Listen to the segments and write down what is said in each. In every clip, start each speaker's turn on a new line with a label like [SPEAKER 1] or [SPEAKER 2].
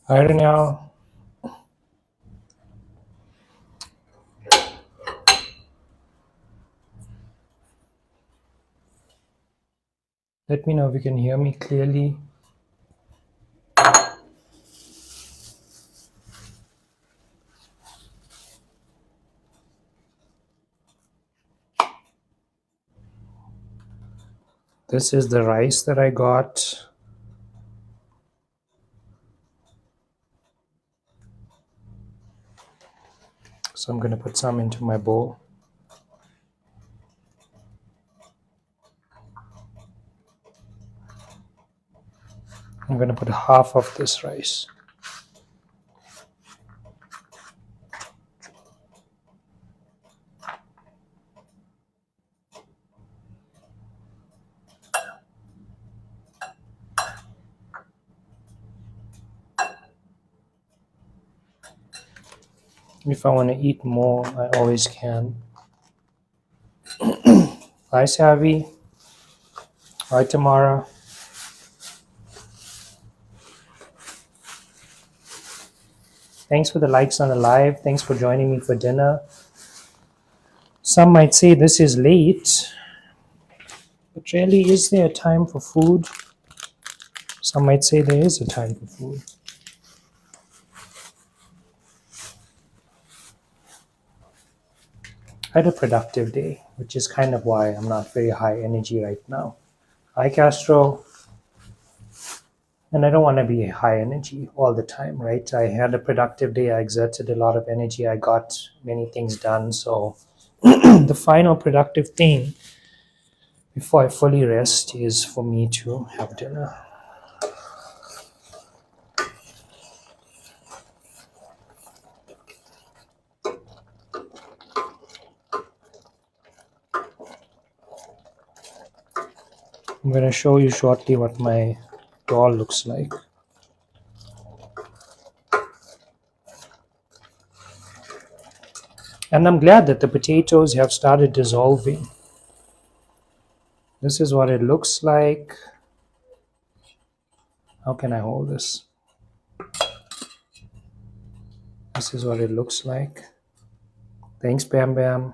[SPEAKER 1] I don't know. Let me know if you can hear me clearly. This is the rice that I got. So I'm going to put some into my bowl. I'm going to put half of this rice. If I want to eat more, I always can. Hi, Savvy. Hi, Tamara. Thanks for the likes on the live. Thanks for joining me for dinner. Some might say this is late, but really, is there a time for food? Some might say there is a time for food. I had a productive day, which is kind of why I'm not very high energy right now. Hi, Castro. And I don't want to be high energy all the time, right? I had a productive day. I exerted a lot of energy. I got many things done. So the final productive thing before I fully rest is for me to have dinner. I'm going to show you shortly what my doll looks like. And I'm glad that the potatoes have started dissolving. This is what it looks like. How can I hold this? This is what it looks like. Thanks, Bam Bam.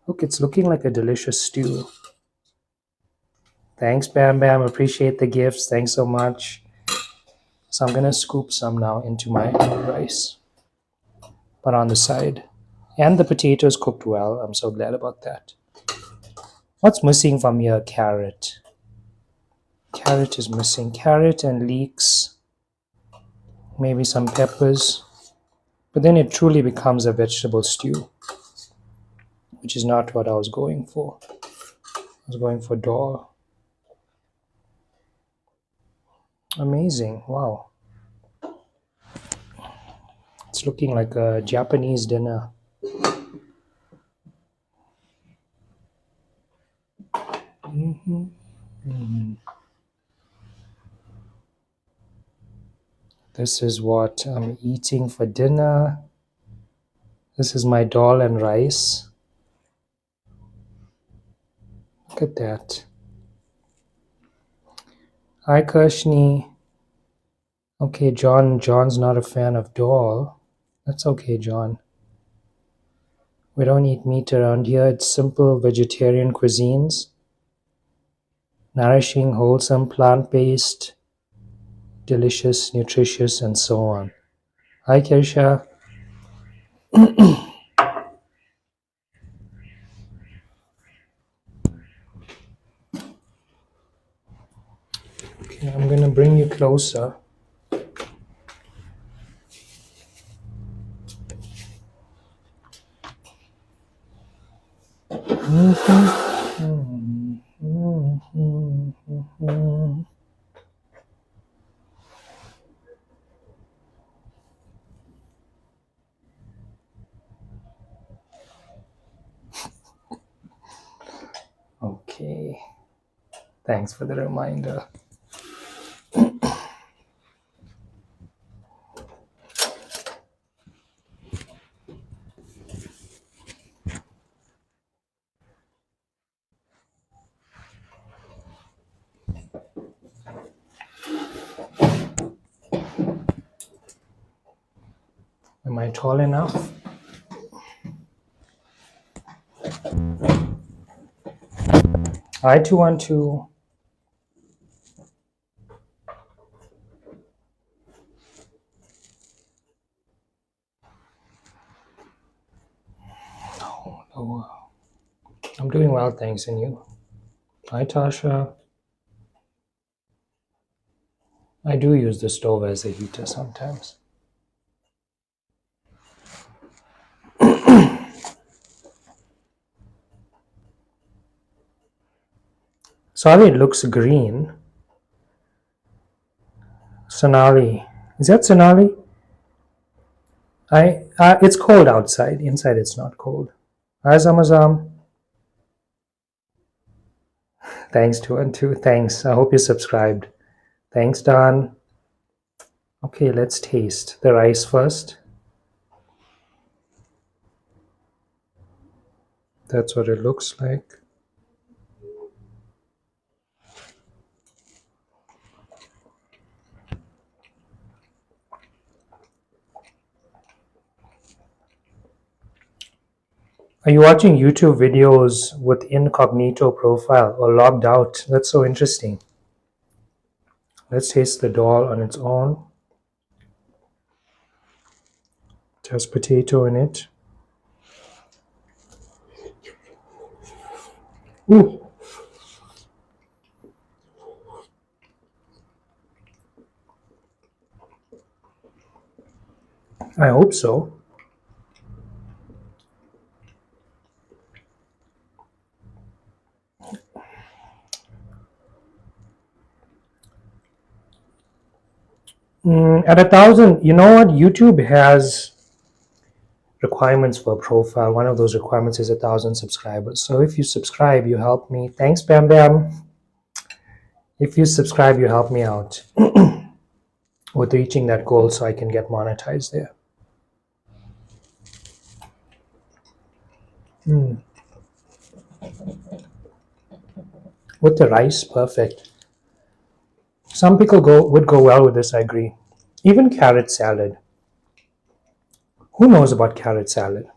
[SPEAKER 1] Look, it's looking like a delicious stew. Thanks, Bam Bam. Appreciate the gifts. Thanks so much. So I'm going to scoop some now into my rice, but on the side. And the potatoes cooked well. I'm so glad about that. What's missing from here? Carrot. Carrot is missing. Carrot and leeks. Maybe some peppers. But then it truly becomes a vegetable stew, which is not what I was going for. I was going for dal. Amazing. Wow. It's looking like a Japanese dinner. This is what I'm eating for dinner. This is my dal and rice. Look at that. Hi, Karshni. Okay, John's not a fan of dal. That's okay, John. We don't eat meat around here. It's simple vegetarian cuisines. Nourishing, wholesome, plant-based, delicious, nutritious, and so on. Hi, Kirsha. Okay, I'm gonna bring you closer. Okay. Thanks for the reminder. Am I tall enough? Hi, 212. Oh, I'm doing well, thanks. And you? Hi, Tasha. I do use the stove as a heater sometimes. Sorry, it looks green. Sonali. Is that Sonali? It's cold outside. Inside, it's not cold. Hi, Zamazam. Thanks, 212. Thanks. I hope you subscribed. Thanks, Don. Okay, let's taste the rice first. That's what it looks like. Are you watching YouTube videos with incognito profile or logged out? That's so interesting. Let's taste the dal on its own. It has potato in it. Ooh. I hope so. At 1,000, you know what? YouTube has requirements for a profile. One of those requirements is 1,000 subscribers. So if you subscribe, you help me. Thanks, Bam Bam. If you subscribe, you help me out with reaching that goal so I can get monetized there. With the rice, perfect. Some people would go well with this, I agree. Even carrot salad. Who knows about carrot salad?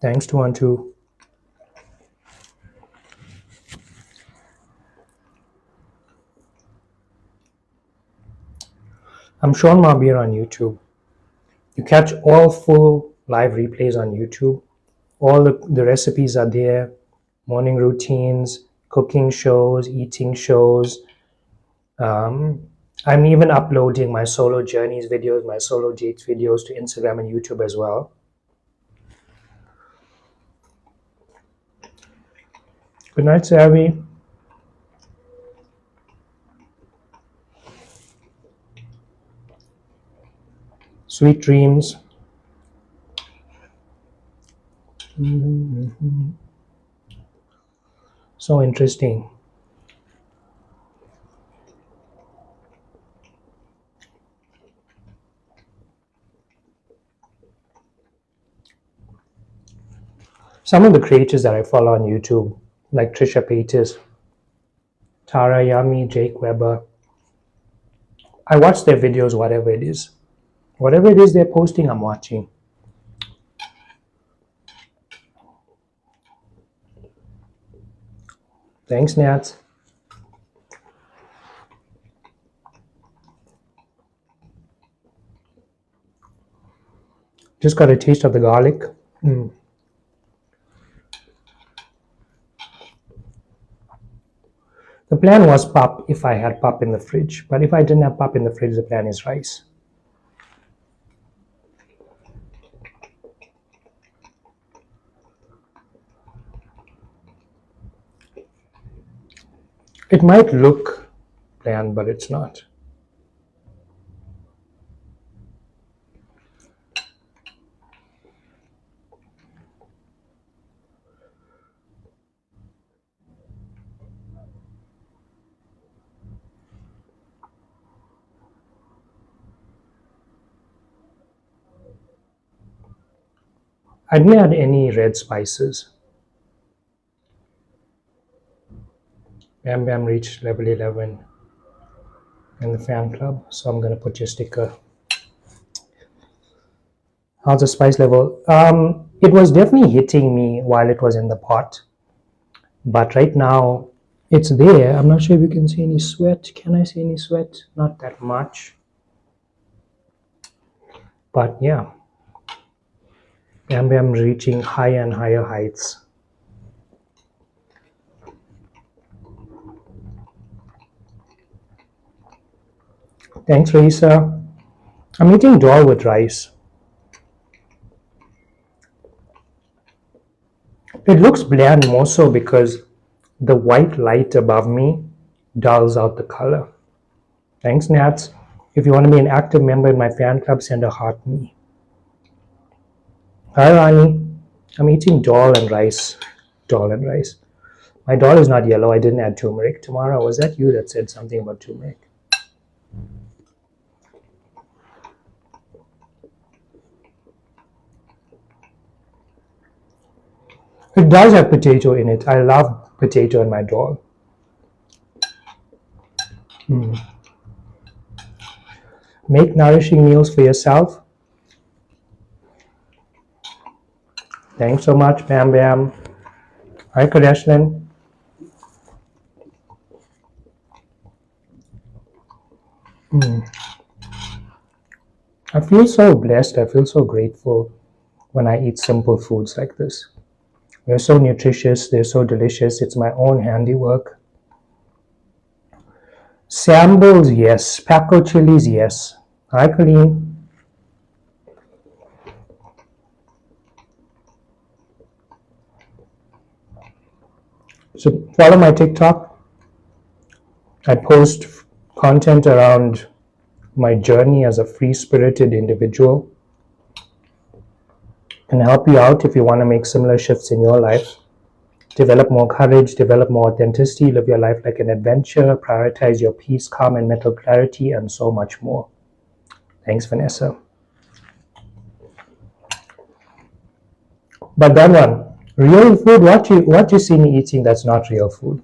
[SPEAKER 1] Thanks to 1-2. I'm Sean Mabir on YouTube. You catch all full live replays on YouTube. All the recipes are there. Morning routines, cooking shows, eating shows. I'm even uploading my solo journeys videos, my solo dates videos to Instagram and YouTube as well. Good night, Savvy. Sweet dreams. So interesting. Some of the creators that I follow on YouTube, like Trisha Paytas, Tara Yami, Jake Weber, I watch their videos, whatever it is. Whatever it is they're posting, I'm watching. Thanks, Nats. Just got a taste of the garlic. The plan was pap if I had pap in the fridge, but if I didn't have pap in the fridge, the plan is rice. It might look bland, but it's not. I didn't add any red spices. Bam Bam reached level 11 in the fan club, so I'm gonna put your sticker. How's the spice level? It was definitely hitting me while it was in the pot, but right now it's there. I'm not sure if you can see any sweat. Can I see any sweat? Not that much, but yeah, Bam Bam reaching higher and higher heights. Thanks, Raisa. I'm eating dal with rice. It looks bland more so because the white light above me dulls out the color. Thanks, Nats. If you want to be an active member in my fan club, send a heart me. Hi, Rani. I'm eating dal and rice. Dal and rice. My dal is not yellow. I didn't add turmeric. Tamara, was that you that said something about turmeric? It does have potato in it. I love potato in my dal. Make nourishing meals for yourself. Thanks so much, Bam Bam. Hi, Kadeshlin. I feel so blessed. I feel so grateful when I eat simple foods like this. They're so nutritious. They're so delicious. It's my own handiwork. Sambles, yes. Paco chilies, yes. Hi, Colleen. So follow my TikTok. I post content around my journey as a free-spirited individual and help you out if you want to make similar shifts in your life. Develop more courage, develop more authenticity, live your life like an adventure, prioritize your peace, calm, and mental clarity, and so much more. Thanks, Vanessa. But that one, real food, what you see me eating that's not real food?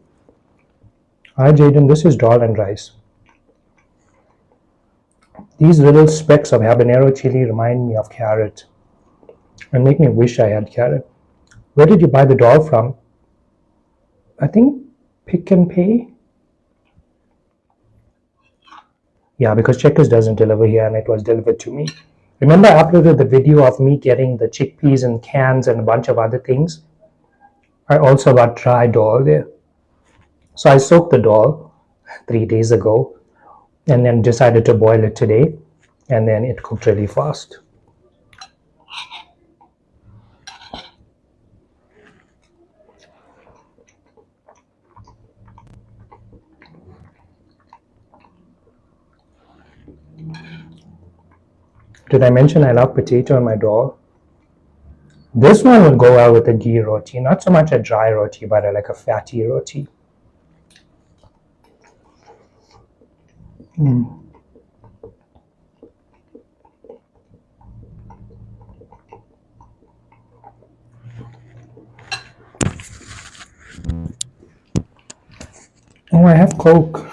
[SPEAKER 1] Hi, Jaden, this is dal and rice. These little specks of habanero chili remind me of carrot and make me wish I had carrot. Where did you buy the dal from? I think Pick and Pay. Yeah, because Checkers doesn't deliver here and it was delivered to me. Remember I uploaded the video of me getting the chickpeas and cans and a bunch of other things? I also got dry dal there. So I soaked the dal 3 days ago and then decided to boil it today, and then it cooked really fast. Did I mention I love potato in my dal? This one would go well with a ghee roti, not so much a dry roti, but like a fatty roti. Oh, I have Coke.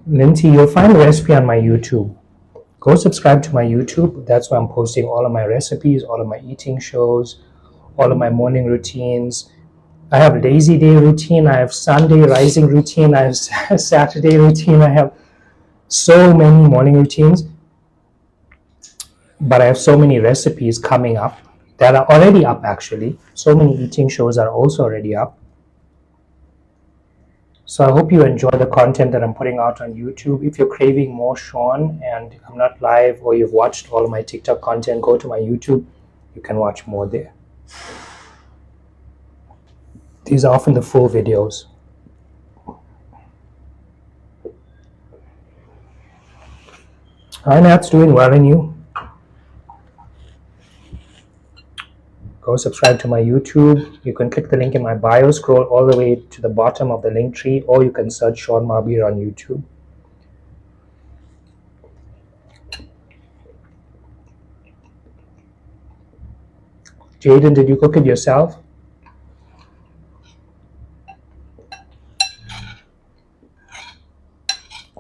[SPEAKER 1] Lindsay, you'll find the recipe on my YouTube. Go subscribe to my YouTube. That's where I'm posting all of my recipes, all of my eating shows, all of my morning routines. I have lazy day routine. I have Sunday rising routine. I have Saturday routine. I have so many morning routines. But I have so many recipes coming up that are already up actually. So many eating shows are also already up. So I hope you enjoy the content that I'm putting out on YouTube. If you're craving more Sean and I'm not live, or you've watched all of my TikTok content, go to my YouTube. You can watch more there. These are often the full videos. Hi Nat's doing well, and you? Go subscribe to my YouTube. You can click the link in my bio, scroll all the way to the bottom of the link tree, or you can search Sean Marbir on YouTube. Jaden, did you cook it yourself?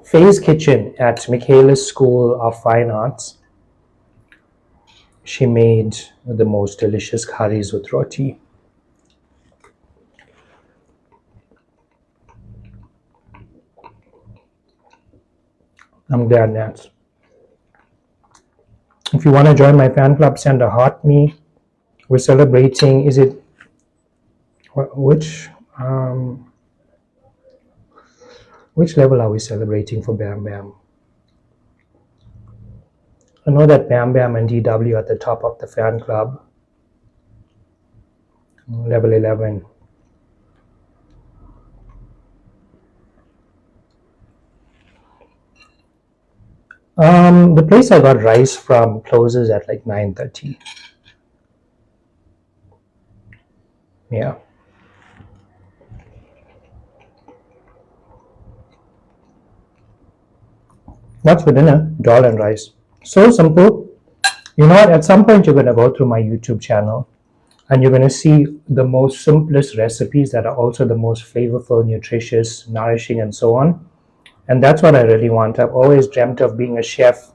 [SPEAKER 1] Faye's Kitchen at Michaela's School of Fine Arts. She made the most delicious curries with roti. I'm glad, Nats. If you want to join my fan club, send a heart me. We're celebrating. Is it which level are we celebrating for Bam Bam? I know that Bam Bam and DW are at the top of the fan club. Level 11. The place I got rice from closes at like 9:30. Yeah. What's for dinner? Dal and rice. So simple. You know what? At some point, you're going to go through my YouTube channel and you're going to see the most simplest recipes that are also the most flavorful, nutritious, nourishing, and so on. And that's what I really want. I've always dreamt of being a chef.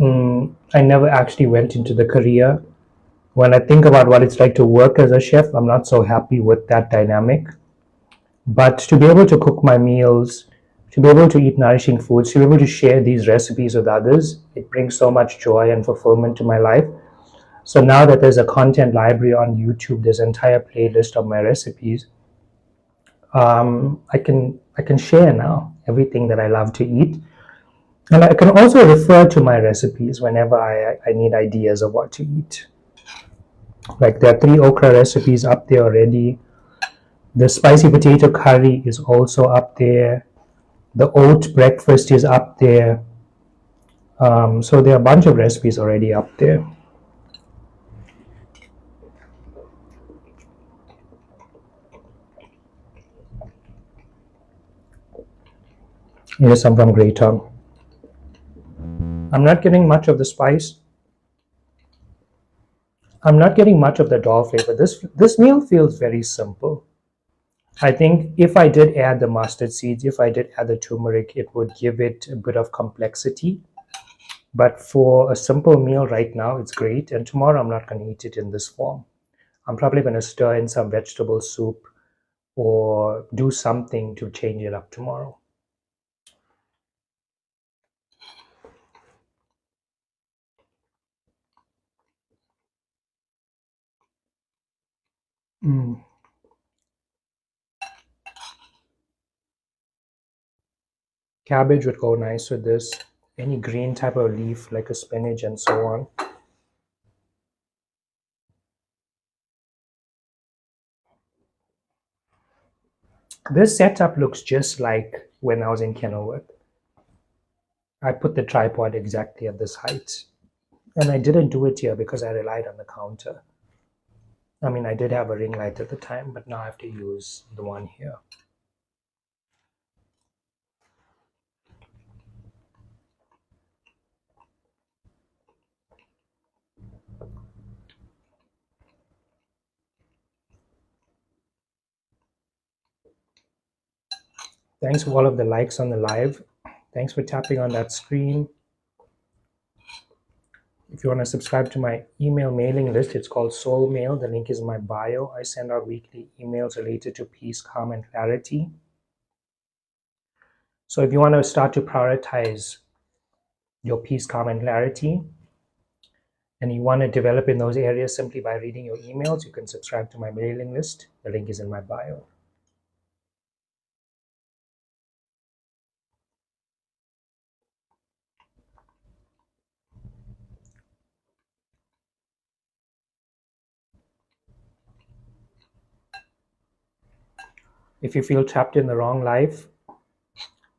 [SPEAKER 1] I never actually went into the career. When I think about what it's like to work as a chef, I'm not so happy with that dynamic. But to be able to cook my meals, to be able to eat nourishing foods, to be able to share these recipes with others, it brings so much joy and fulfillment to my life. So now that there's a content library on YouTube, there's an entire playlist of my recipes. I can share now everything that I love to eat, and I can also refer to my recipes whenever I need ideas of what to eat. Like there are 3 okra recipes up there already. The spicy potato curry is also up there. The oat breakfast is up there. So there are a bunch of recipes already up there. Here's some from Grey Tongue. I'm not getting much of the spice. I'm not getting much of the dal flavor. This meal feels very simple. I think if I did add the mustard seeds, if I did add the turmeric, it would give it a bit of complexity. But for a simple meal right now, it's great. And tomorrow I'm not going to eat it in this form. I'm probably going to stir in some vegetable soup or do something to change it up tomorrow. Cabbage would go nice with this. Any green type of leaf like a spinach and so on. This setup looks just like when I was in Kenilworth. I put the tripod exactly at this height. And I didn't do it here because I relied on the counter. I mean, I did have a ring light at the time, but now I have to use the one here. Thanks for all of the likes on the live. Thanks for tapping on that screen. If you want to subscribe to my email mailing list, it's called Soul Mail. The link is in my bio. I send out weekly emails related to peace, calm, and clarity. So if you want to start to prioritize your peace, calm, and clarity, and you want to develop in those areas simply by reading your emails, you can subscribe to my mailing list. The link is in my bio. If you feel trapped in the wrong life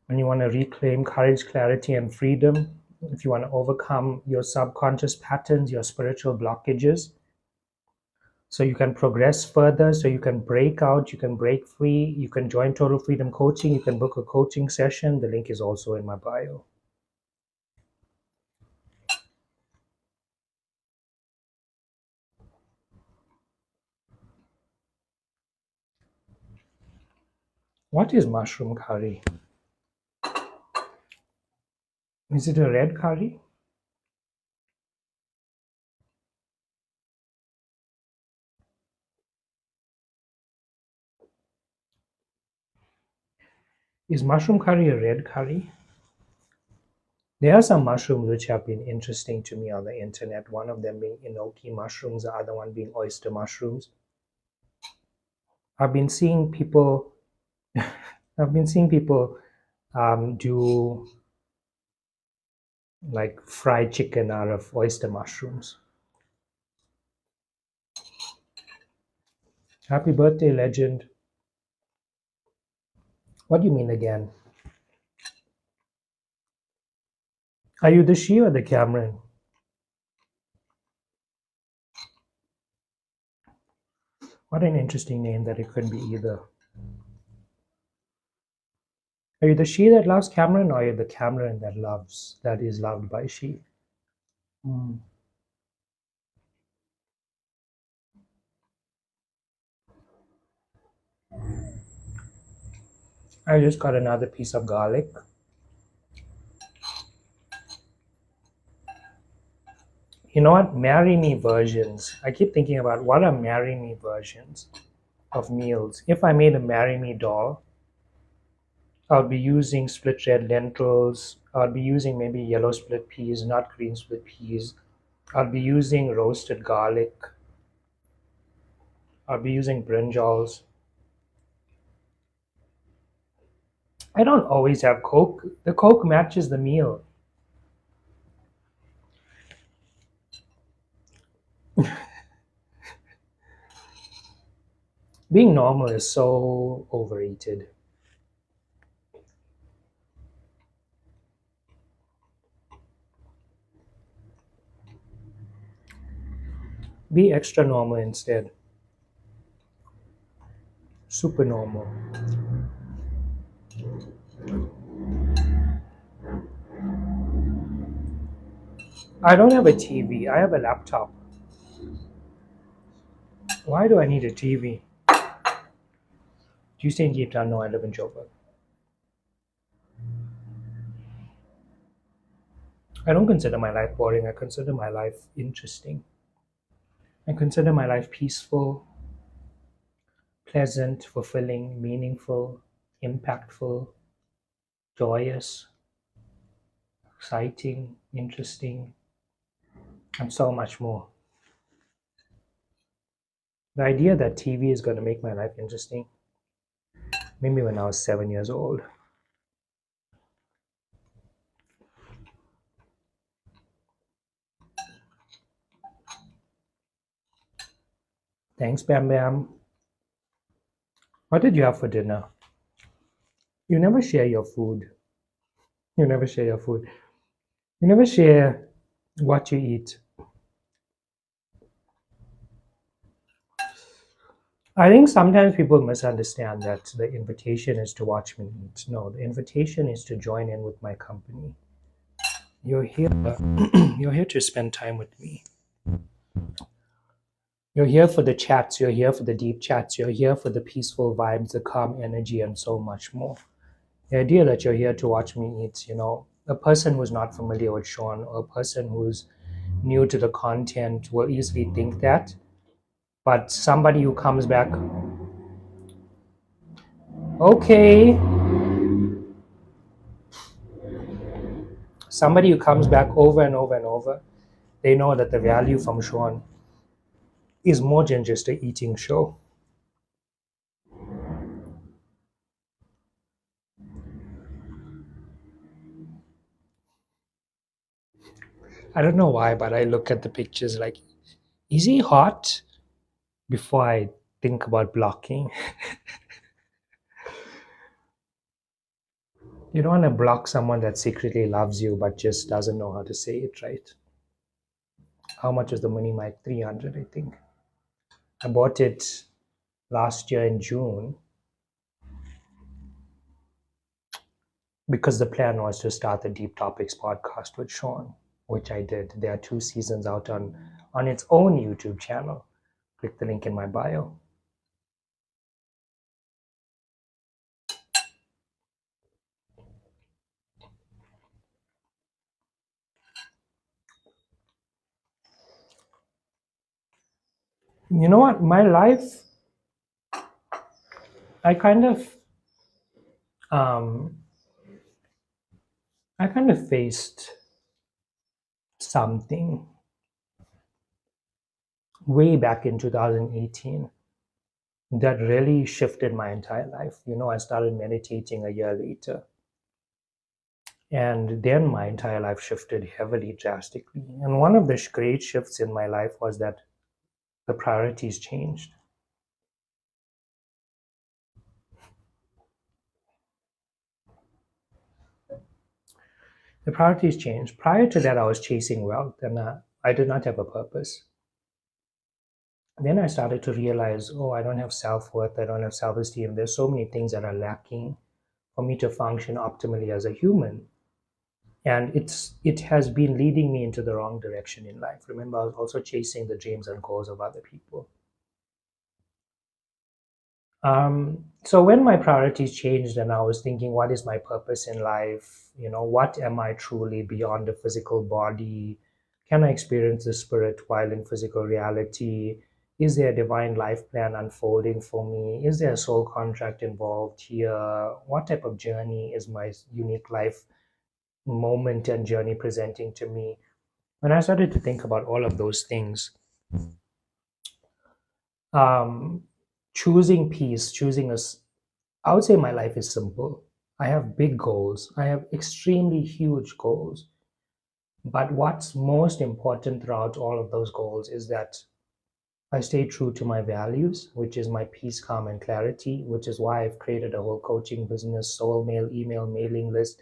[SPEAKER 1] and you want to reclaim courage, clarity, and freedom, if you want to overcome your subconscious patterns, your spiritual blockages, so you can progress further, so you can break out, you can break free, you can join Total Freedom Coaching, you can book a coaching session. The link is also in my bio. What is mushroom curry? Is it a red curry? Is mushroom curry a red curry? There are some mushrooms which have been interesting to me on the internet. One of them being enoki mushrooms, the other one being oyster mushrooms. I've been seeing people. I've been seeing people do like fried chicken out of oyster mushrooms. Happy birthday, legend. What do you mean again? Are you the she or the Cameron? What an interesting name that it could be either. Are you the she that loves Cameron, or are you the Cameron that is loved by she? Hmm. I just got another piece of garlic. You know what? Marry me versions. I keep thinking about what are marry me versions of meals. If I made a marry me doll, I'll be using split red lentils. I'll be using maybe yellow split peas, not green split peas. I'll be using roasted garlic. I'll be using brinjals. I don't always have Coke. The Coke matches the meal. Being normal is so overrated. Be extra normal instead. Super normal. I don't have a TV. I have a laptop. Why do I need a TV? Do you stay in Cape Town? No, I live in Joburg. I don't consider my life boring. I consider my life interesting. I consider my life peaceful, pleasant, fulfilling, meaningful, impactful, joyous, exciting, interesting, and so much more. The idea that TV is going to make my life interesting, maybe when I was 7 years old. Thanks, Bam Bam. What did you have for dinner? You never share your food. You never share your food. You never share what you eat. I think sometimes people misunderstand that the invitation is to watch me eat. No, the invitation is to join in with my company. You're here. You're here to spend time with me. You're here for the chats. You're here for the deep chats. You're here for the peaceful vibes, the calm energy, and so much more. The idea that you're here to watch me eat, a person who's not familiar with Sean or a person who's new to the content will easily think that. But somebody who comes back, okay, somebody who comes back over and over and over, they know that the value from Sean is more than just a eating show. I don't know why, but I look at the pictures like, is he hot? Before I think about blocking. You don't want to block someone that secretly loves you but just doesn't know how to say it right. How much was the mini mic? 300, I think. I bought it last year in June because the plan was to start the Deep Topics podcast with Sean, which I did. There are 2 seasons out on its own YouTube channel. Click the link in my bio. You know what? My life, I kind of, um, I kind of faced something way back in 2018 that really shifted my entire life. I started meditating a year later, and then my entire life shifted heavily, drastically. And one of the great shifts in my life was that the priorities changed. The priorities changed. Prior to that, I was chasing wealth, and I did not have a purpose. Then I started to realize, oh, I don't have self worth, I don't have self esteem. There's so many things that are lacking for me to function optimally as a human. And it has been leading me into the wrong direction in life. Remember, I was also chasing the dreams and goals of other people. So when my priorities changed and I was thinking, what is my purpose in life? What am I truly beyond the physical body? Can I experience the spirit while in physical reality? Is there a divine life plan unfolding for me? Is there a soul contract involved here? What type of journey is my unique life moment and journey presenting to me? When I started to think about all of those things, um, choosing peace, choosing us, I would say my life is simple. I have big goals. I have extremely huge goals. But what's most important throughout all of those goals is that I stay true to my values, which is my peace, calm, and clarity, which is why I've created a whole coaching business, soul mail, email, mailing list,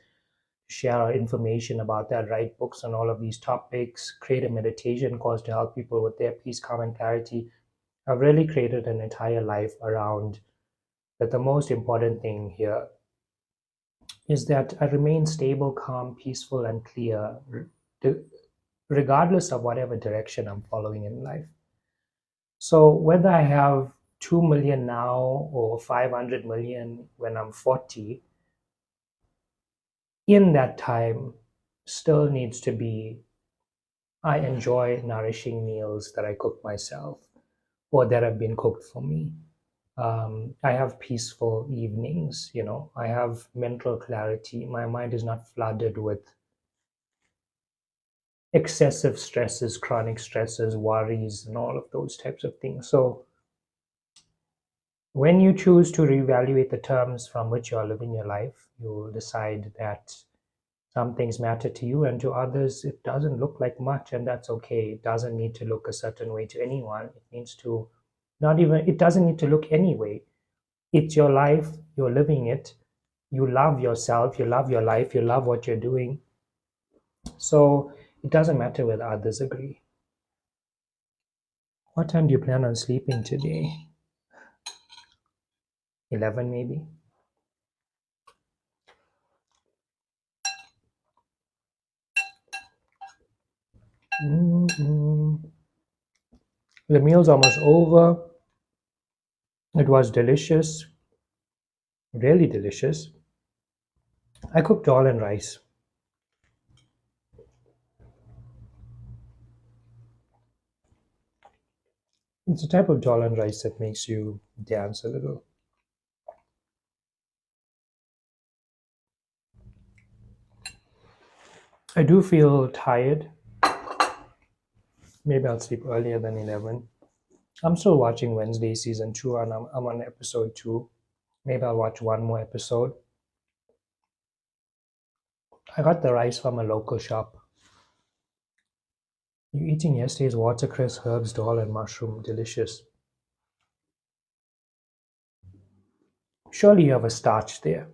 [SPEAKER 1] share our information about that, write books on all of these topics, create a meditation course to help people with their peace, calm, and clarity. I've really created an entire life around that. The most important thing here is that I remain stable, calm, peaceful, and clear, regardless of whatever direction I'm following in life. So whether I have 2 million now or 500 million when I'm 40, in that time still needs to be I enjoy nourishing meals that I cook myself or that have been cooked for me. I have peaceful evenings, I have mental clarity. My mind is not flooded with excessive stresses, chronic stresses, worries, and all of those types of things. So when you choose to reevaluate the terms from which you are living your life, you'll decide that some things matter to you and to others it doesn't look like much, and that's okay. It doesn't need to look a certain way to anyone. It needs to not even, it doesn't need to look any way. It's your life, you're living it. You love yourself, you love your life, you love what you're doing. So it doesn't matter whether others agree. What time do you plan on sleeping today? 11 maybe? Mm-mm. The meal's almost over. It was delicious, really delicious. I cooked dal and rice. It's a type of dal and rice that makes you dance a little. I do feel tired. Maybe I'll sleep earlier than 11. I'm still watching Wednesday season 2 and I'm on episode 2. Maybe I'll watch one more episode. I got the rice from a local shop. You eating yesterday's watercress, herbs, dal, and mushroom. Delicious. Surely you have a starch there.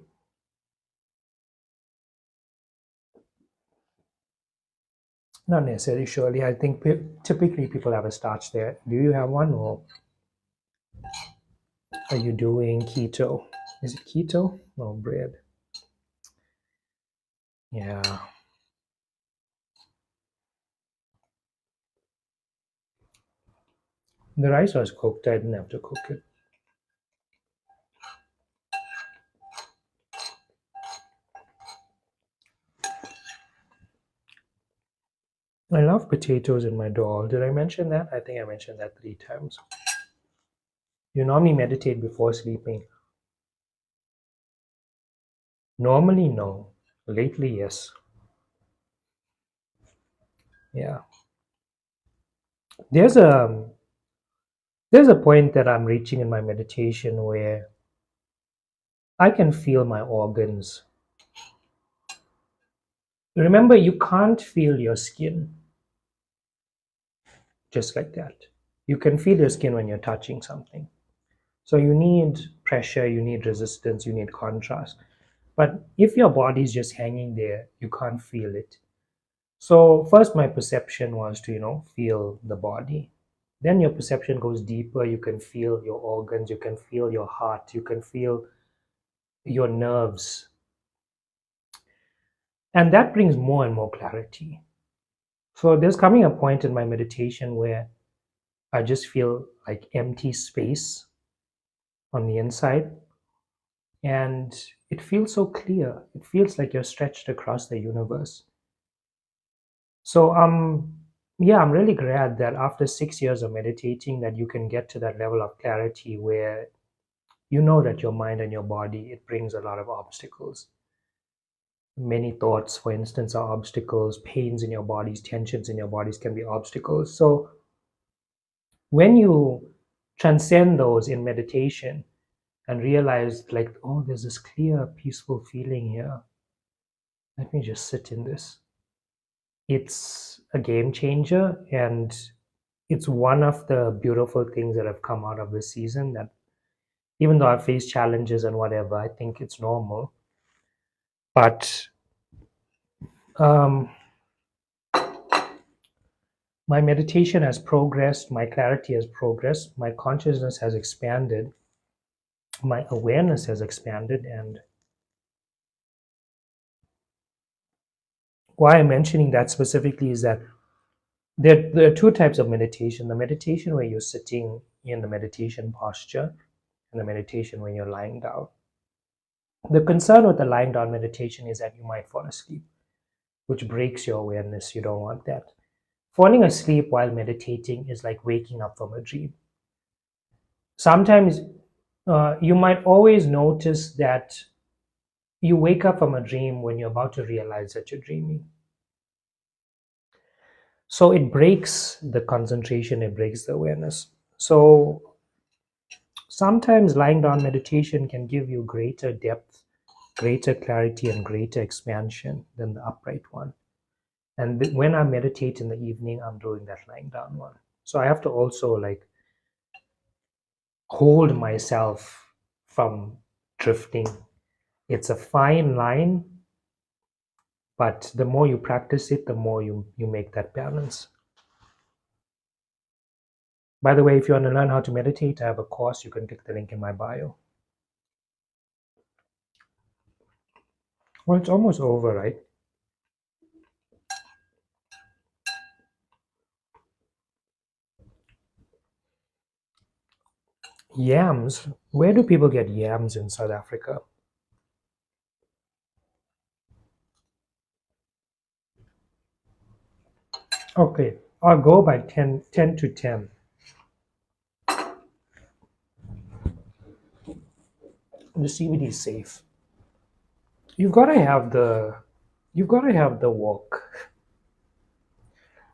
[SPEAKER 1] Not necessarily, surely. I think typically people have a starch there. Do you have one, or are you doing keto? Is it keto? No, bread. Yeah. The rice was cooked. I didn't have to cook it. I love potatoes in my dal. Did I mention that? I think I mentioned that 3 times. You normally meditate before sleeping. Normally, no. Lately, yes. Yeah. There's a there's a point that I'm reaching in my meditation where I can feel my organs. Remember, you can't feel your skin just like that. You can feel your skin when you're touching something. So you need pressure, you need resistance, you need contrast. But if your body's just hanging there, you can't feel it. So first my perception was to, feel the body. Then your perception goes deeper. You can feel your organs, you can feel your heart, you can feel your nerves. And that brings more and more clarity. So there's coming a point in my meditation where I just feel like empty space on the inside. And it feels so clear. It feels like you're stretched across the universe. So yeah, I'm really glad that after 6 years of meditating that you can get to that level of clarity where you know that your mind and your body, it brings a lot of obstacles. Many thoughts, for instance, are obstacles. Pains in your bodies, tensions in your bodies can be obstacles. So when you transcend those in meditation and realize like, oh, there's this clear, peaceful feeling here. Let me just sit in this. It's a game changer, and it's one of the beautiful things that have come out of this season, that even though I've faced challenges and whatever, I think it's normal. But um, my meditation has progressed, my clarity has progressed, my consciousness has expanded, my awareness has expanded. And why I'm mentioning that specifically is that there are two types of meditation: the meditation where you're sitting in the meditation posture, and the meditation when you're lying down. The concern with the lying down meditation is that you might fall asleep, which breaks your awareness. You don't want that. Falling asleep while meditating is like waking up from a dream. Sometimes you might always notice that you wake up from a dream when you're about to realize that you're dreaming. So it breaks the concentration, it breaks the awareness. So sometimes lying down meditation can give you greater depth, greater clarity, and greater expansion than the upright one. And when I meditate in the evening, I'm doing that lying down one. So I have to also like hold myself from drifting. It's a fine line, but the more you practice it, the more you make that balance. By the way, if you want to learn how to meditate, I have a course. You can click the link in my bio. Well, it's almost over, right? Yams. Where do people get yams in South Africa? Okay, I'll go by 10 to 10. The CBD is safe. You've got to have the you've got to have the walk.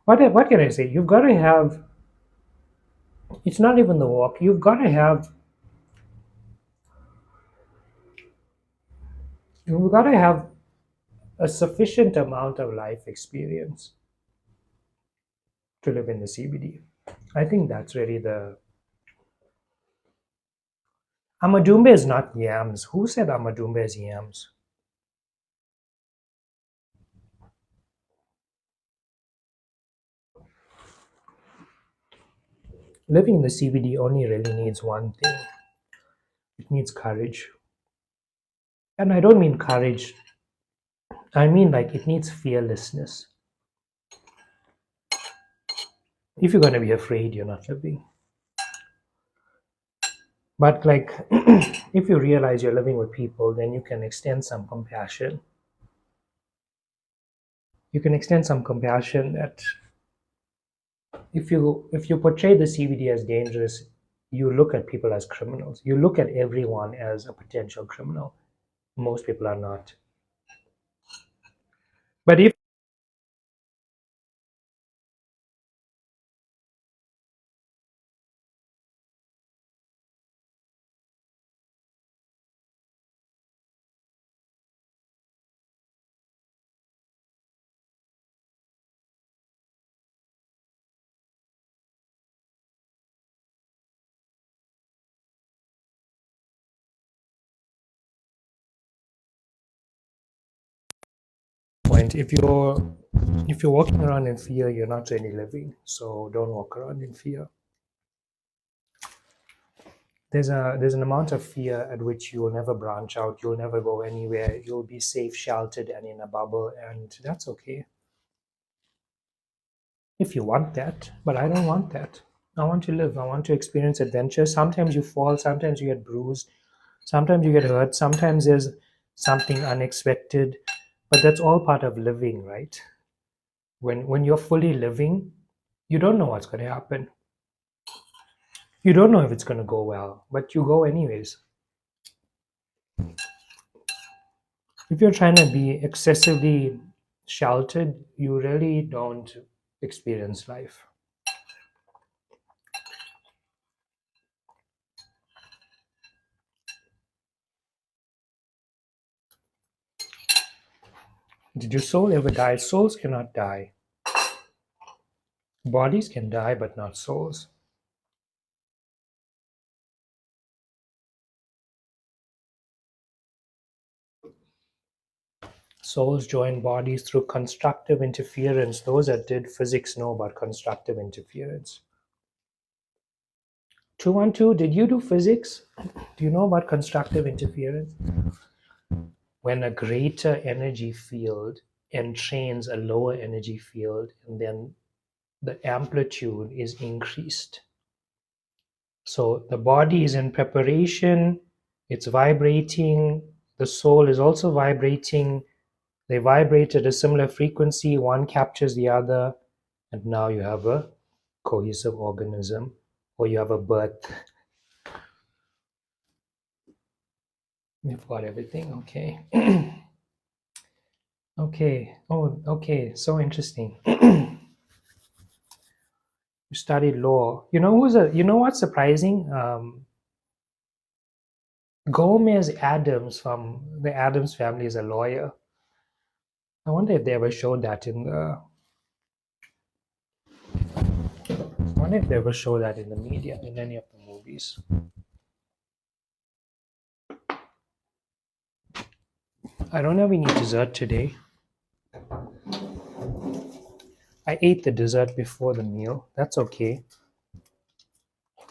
[SPEAKER 1] What can I say? You've got to have, it's not even the walk. You've got to have a sufficient amount of life experience to live in the CBD. I think that's really the Amadumbe is not yams. Who said Amadumbe is yams? Living in the CBD only really needs one thing. It needs courage. And I don't mean courage, I mean like it needs fearlessness. If you're going to be afraid, you're not living. But like, if you realize you're living with people, then you can extend some compassion. You can extend some compassion that if you portray the CBD as dangerous, you look at people as criminals. You look at everyone as a potential criminal. Most people are not. But if point, if you're walking around in fear, you're not really living. So don't walk around in fear. There's an amount of fear at which you will never branch out, you'll never go anywhere, you'll be safe, sheltered, and in a bubble, and that's okay if you want that. But I don't want that. I want to live. I want to experience adventure. Sometimes you fall, sometimes you get bruised, sometimes you get hurt, sometimes there's something unexpected, but that's all part of living, right? When you're fully living, you don't know what's going to happen. You don't know if it's going to go well, but you go anyways. If you're trying to be excessively sheltered, you really don't experience life. Did your soul ever die? Souls cannot die. Bodies can die, but not souls. Souls join bodies through constructive interference. Those that did physics know about constructive interference. 212, did you do physics? Do you know about constructive interference? When a greater energy field entrains a lower energy field, and then the amplitude is increased. So the body is in preparation, it's vibrating, the soul is also vibrating. They vibrate at a similar frequency, one captures the other, and now you have a cohesive organism, or you have a birth. You've got everything, okay. Okay, oh, okay, so interesting. You studied law. You know what's surprising? Gomez Adams from the Adams family is a lawyer. I wonder if they ever showed that in the. I wonder if they ever show that in the media, in any of the movies. I don't have any dessert today. I ate the dessert before the meal. That's okay.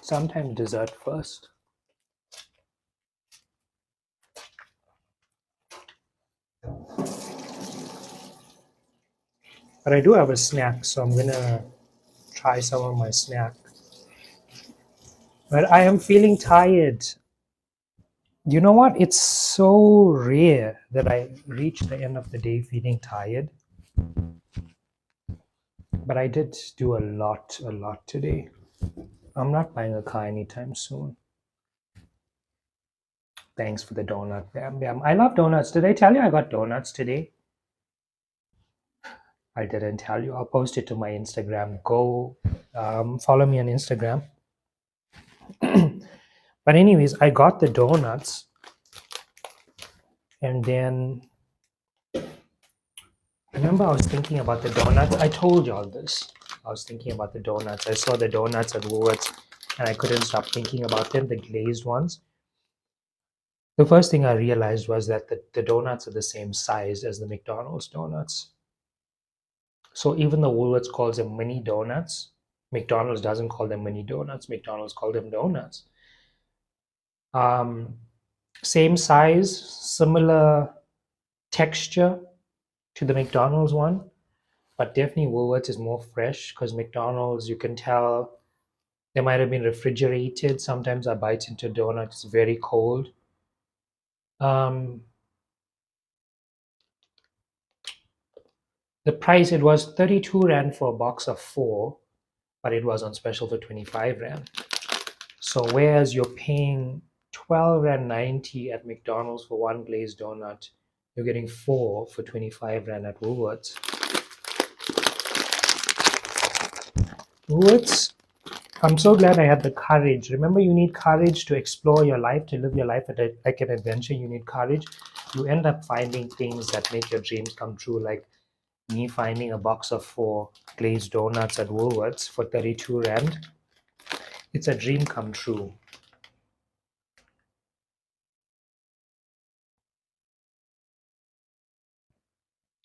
[SPEAKER 1] Sometimes dessert first. But I do have a snack, so I'm gonna try some of my snack. But I am feeling tired. You know what? It's so rare that I reach the end of the day feeling tired. But I did do a lot today. I'm not buying a car anytime soon. Thanks for the donut, Bam Bam. I love donuts. Did I tell you I got donuts today? I didn't tell you. I'll post it to my Instagram. Go follow me on Instagram. But anyways, I got the donuts, and then I remember I was thinking about the donuts. I told you all this. I was thinking about the donuts. I saw the donuts at Woolworths, and I couldn't stop thinking about them, the glazed ones. The first thing I realized was that the donuts are the same size as the McDonald's donuts. So even though Woolworths calls them mini donuts, McDonald's doesn't call them mini donuts. McDonald's call them donuts. Same size, similar texture to the McDonald's one, but definitely Woolworths is more fresh because McDonald's, you can tell they might have been refrigerated. Sometimes I bite into a donut, it's very cold. The price, it was 32 Rand for a box of 4, but it was on special for 25 Rand. So whereas you're paying 12.90 at McDonald's for one glazed donut, you're getting four for 25 Rand at Woolworths. Woolworths, I'm so glad I had the courage. Remember, you need courage to explore your life, to live your life like an adventure. You need courage. You end up finding things that make your dreams come true, like me finding a box of 4 glazed donuts at Woolworths for 32 Rand. It's a dream come true.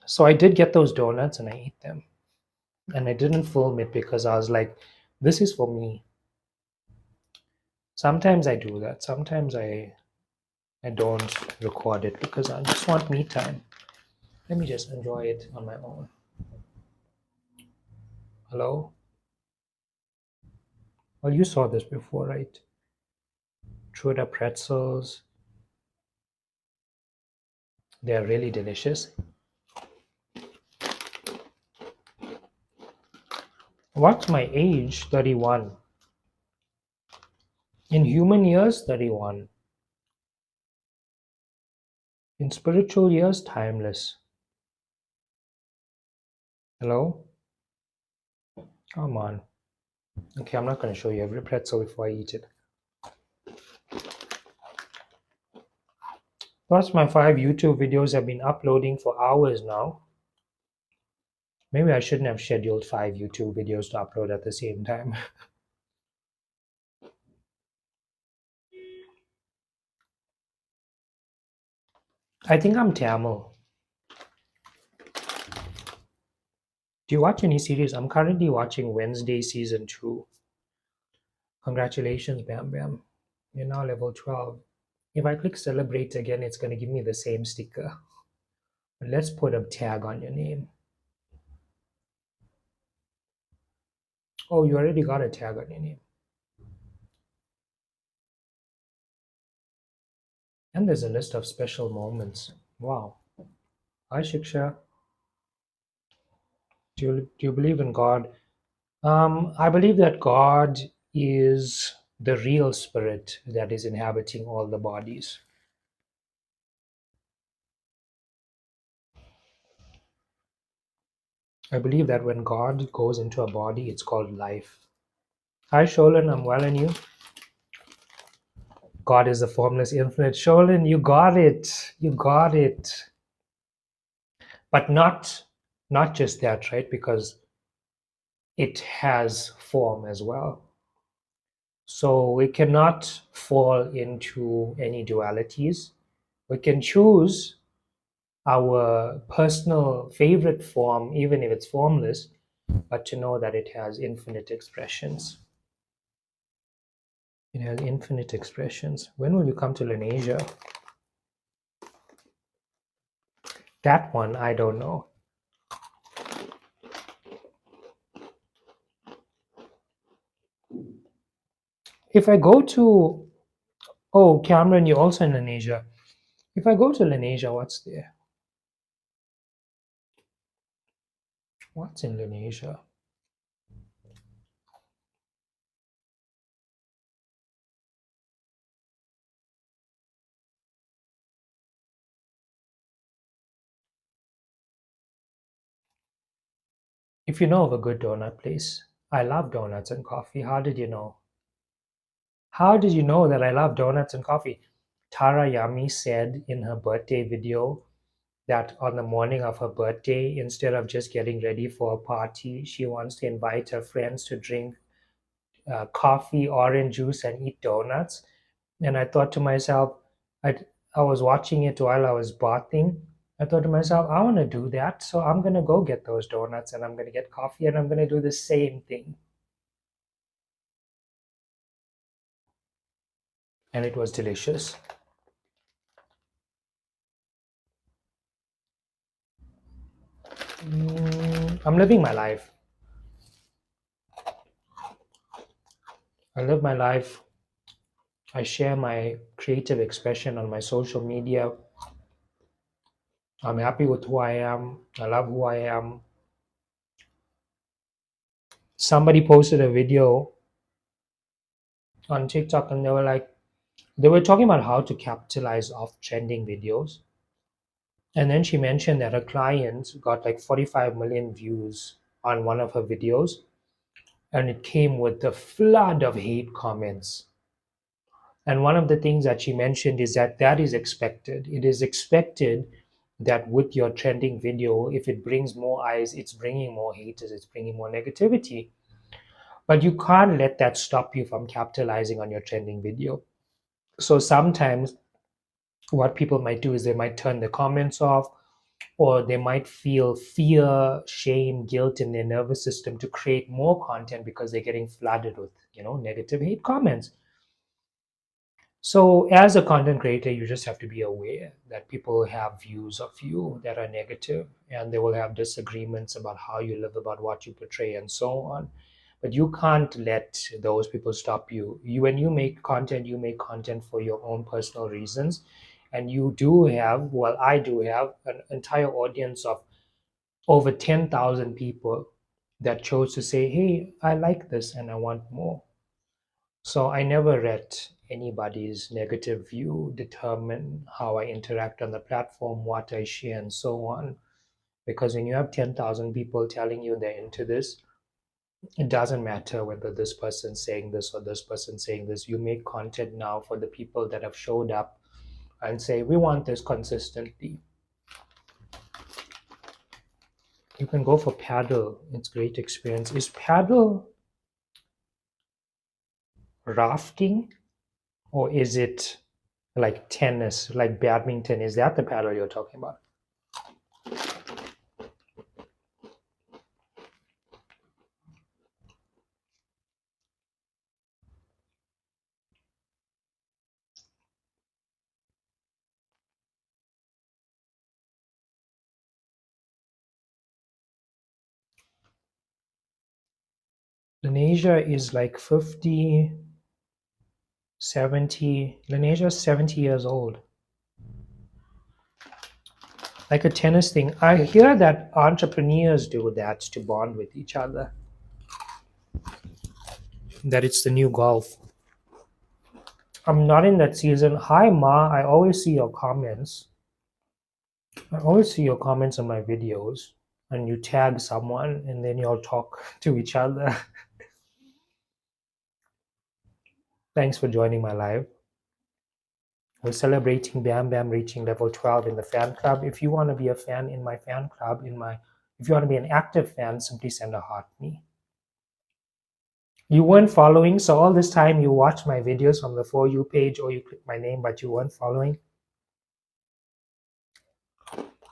[SPEAKER 1] So I did get those donuts and I ate them. And I didn't film it because I was like, this is for me. Sometimes I do that. Sometimes I don't record it because I just want me time. Let me just enjoy it on my own. Hello? Well, you saw this before, right? Truda pretzels. They are really delicious. What's my age? 31. In human years, 31. In spiritual years, timeless. Hello? Come on. Okay, I'm not going to show you every pretzel before I eat it. Plus, my 5 YouTube videos have been uploading for hours now. Maybe I shouldn't have scheduled 5 YouTube videos to upload at the same time. I think I'm Tamil. Do you watch any series? I'm currently watching Wednesday season 2. Congratulations, Bam Bam. You're now level 12. If I click celebrate again, it's going to give me the same sticker. But let's put a tag on your name. Oh, you already got a tag on your name. And there's a list of special moments. Wow. Hi, Shiksha. Do you believe in God? I believe that God is the real spirit that is inhabiting all the bodies. I believe that when God goes into a body, it's called life. Hi, Sholin, I'm well, and you? God is the formless infinite. Sholin, you got it. You got it. But not just that, right? Because it has form as well. So we cannot fall into any dualities. We can choose our personal favorite form, even if it's formless, but to know that it has infinite expressions. It has infinite expressions. When will you come to Lenasia? That one, I don't know. If I go to, oh, Cameron, you're also in Lenasia. If I go to Lenasia, what's there? What's in Lenasia? If you know of a good donut place, I love donuts and coffee. How did you know? How did you know that I love donuts and coffee? Tara Yami said in her birthday video that on the morning of her birthday, instead of just getting ready for a party, she wants to invite her friends to drink coffee, orange juice, and eat donuts. And I thought to myself, I, I was watching it while I was bathing. I thought to myself, I want to do that. So I'm going to go get those donuts and I'm going to get coffee and I'm going to do the same thing. And it was delicious. I'm living my life. I live my life. I share my creative expression on my social media. I'm happy with who I am. I love who I am. Somebody posted a video on TikTok, and they were talking about how to capitalize off trending videos. And then she mentioned that her client got like 45 million views on one of her videos, and it came with a flood of hate comments. And one of the things that she mentioned is that that is expected. It is expected that with your trending video, if it brings more eyes, it's bringing more haters, it's bringing more negativity. But you can't let that stop you from capitalizing on your trending video. So sometimes what people might do is they might turn the comments off, or they might feel fear, shame, guilt in their nervous system to create more content because they're getting flooded with, negative hate comments. So, as a content creator, you just have to be aware that people have views of you that are negative, and they will have disagreements about how you live, about what you portray, and so on. But you can't let those people stop you. When you make content for your own personal reasons, and you do have, well, I do have an entire audience of over 10,000 people that chose to say, "Hey, I like this and I want more." So I never let anybody's negative view determine how I interact on the platform, what I share, and so on. Because when you have 10,000 people telling you they're into this, it doesn't matter whether this person's saying this or this person's saying this. You make content now for the people that have showed up and say, "We want this consistently." You can go for paddle. It's great experience. Is paddle rafting, or is it like tennis, like badminton? Is that the paddle you're talking about? Lanesia is like 50, 70. Lanesia's 70 years old. Like a tennis thing. I hear that entrepreneurs do that to bond with each other. That it's the new golf. I'm not in that season. Hi, Ma. I always see your comments. I always see your comments on my videos. And you tag someone and then you'll talk to each other. Thanks for joining my live. We're celebrating Bam Bam reaching level 12 in the fan club. If you want to be a fan in my fan club, if you want to be an active fan, simply send a heart me. You weren't following, so all this time you watched my videos from the For You page, or you clicked my name, but you weren't following.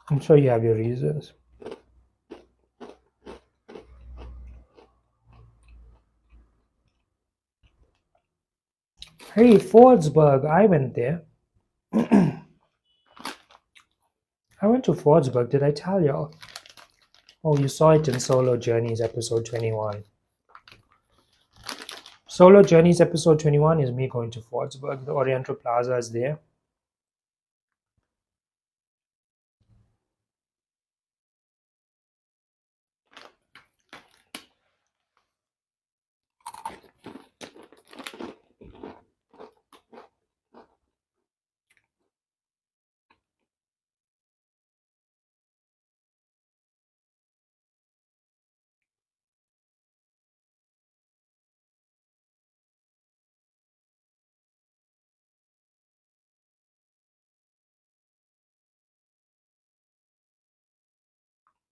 [SPEAKER 1] I'm sure you have your reasons. Hey, Fordsburg, I went there. I went to Fordsburg, did I tell y'all? Oh, you saw it in Solo Journeys episode 21. Solo Journeys episode 21 is me going to Fordsburg. The Oriental Plaza is there.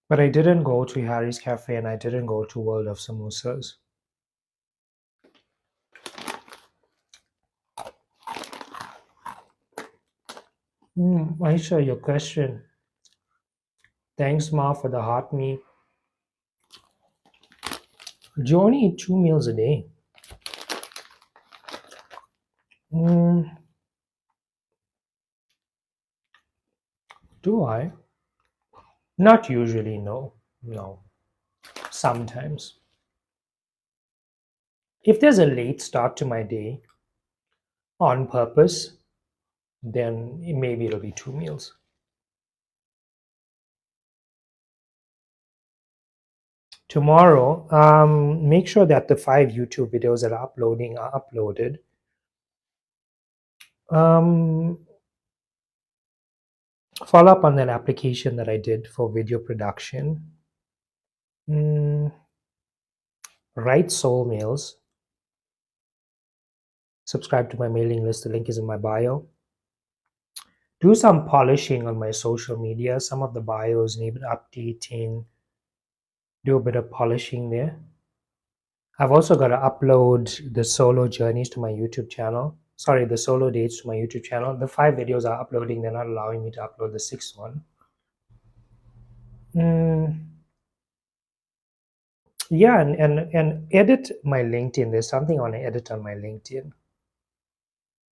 [SPEAKER 1] But I didn't go to Harry's Cafe and I didn't go to World of Samosas. Aisha, your question. Thanks, Ma, for the heart me. Do you only eat 2 meals a day? Do I? Not usually, no. No. Sometimes. If there's a late start to my day on purpose, then maybe it'll be 2 meals. Tomorrow, make sure that the 5 YouTube videos that are uploading are uploaded. Um, Follow up on that application that I did for video production. Mm, write soul mails. Subscribe to my mailing list. The link is in my bio. Do some polishing on my social media. Some of the bios need updating. Do a bit of polishing there. I've also got to upload the solo journeys to my YouTube channel. Sorry, the solo dates to my YouTube channel. The 5 videos are uploading. They're not allowing me to upload the 6th one. Yeah, and edit my LinkedIn. There's something I want to edit on my LinkedIn.